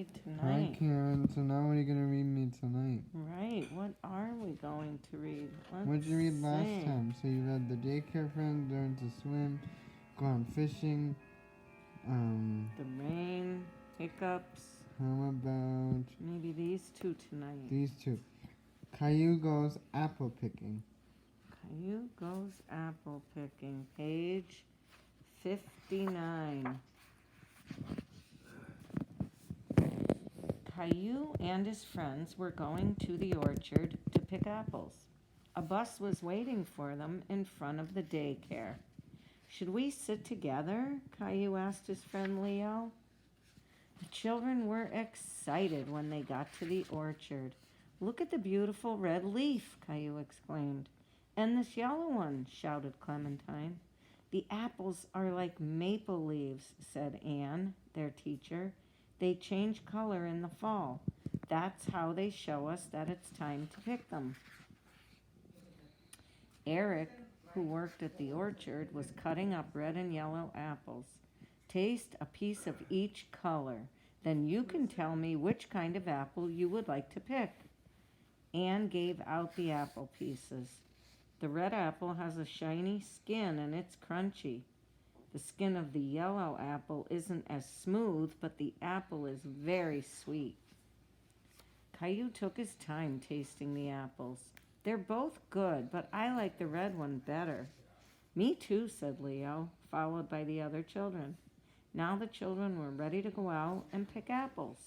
Hi, Tonight. Karen. So now what are you going to read me tonight? Right, what are we going to read? What did you read last see. time? So you read The Daycare Friend, Learn to Swim, Gone Fishing. The rain, hiccups. How about Maybe these two tonight. these two? Calliou Goes Apple Picking. Caillou goes apple picking, page 59. Caillou and his friends were going to the orchard to pick apples. A bus was waiting for them in front of the daycare. Should we sit together? Caillou asked his friend Leo. The children were excited when they got to the orchard. Look at the beautiful red leaf, Caillou exclaimed. And this yellow one, shouted Clementine. The apples are like maple leaves, said Anne, their teacher. They change color in the fall. That's how they show us that it's time to pick them. Eric, who worked at the orchard, was cutting up red and yellow apples. Taste a piece of each color. Then you can tell me which kind of apple you would like to pick. Anne gave out the apple pieces. The red apple has a shiny skin and it's crunchy. The skin of the yellow apple isn't as smooth, but the apple is very sweet. Caillou took his time tasting the apples. They're both good, but I like the red one better. Me too, said Leo, followed by the other children. Now the children were ready to go out and pick apples.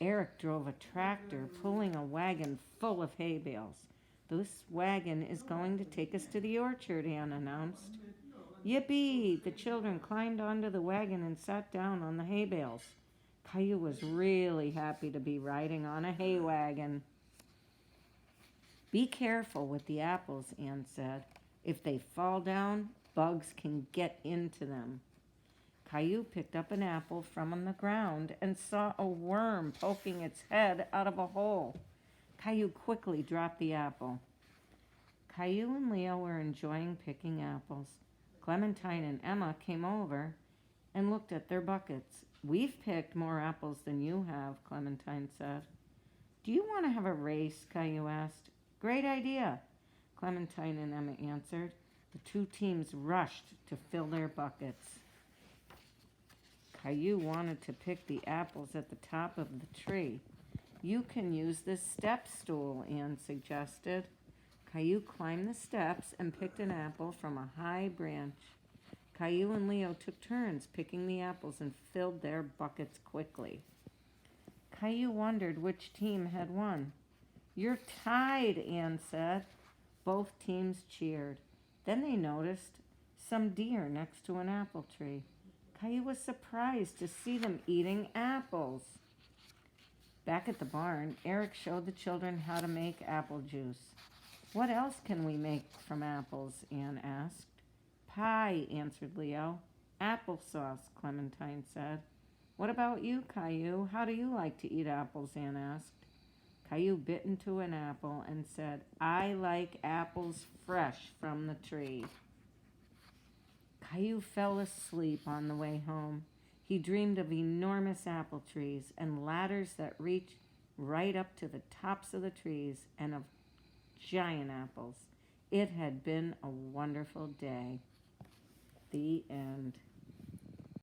Eric drove a tractor pulling a wagon full of hay bales. This wagon is going to take us to the orchard, Anne announced. Yippee! The children climbed onto the wagon and sat down on the hay bales. Caillou was really happy to be riding on a hay wagon. Be careful with the apples, Anne said. If they fall down, bugs can get into them. Caillou picked up an apple from on the ground and saw a worm poking its head out of a hole. Caillou quickly dropped the apple. Caillou and Leo were enjoying picking apples. Clementine and Emma came over and looked at their buckets. We've picked more apples than you have, Clementine said. Do you want to have a race? Caillou asked. Great idea, Clementine and Emma answered. The two teams rushed to fill their buckets. Caillou wanted to pick the apples at the top of the tree. You can use this step stool, Anne suggested. Caillou climbed the steps and picked an apple from a high branch. Caillou and Leo took turns picking the apples and filled their buckets quickly. Caillou wondered which team had won. You're tied, Anne said. Both teams cheered. Then they noticed some deer next to an apple tree. Caillou was surprised to see them eating apples. Back at the barn, Eric showed the children how to make apple juice. What else can we make from apples? Anne asked. Pie, answered Leo. Applesauce, Clementine said. What about you, Caillou? How do you like to eat apples? Anne asked. Caillou bit into an apple and said, I like apples fresh from the tree. Caillou fell asleep on the way home. He dreamed of enormous apple trees and ladders that reached right up to the tops of the trees and of giant apples. It had been a wonderful day. The end.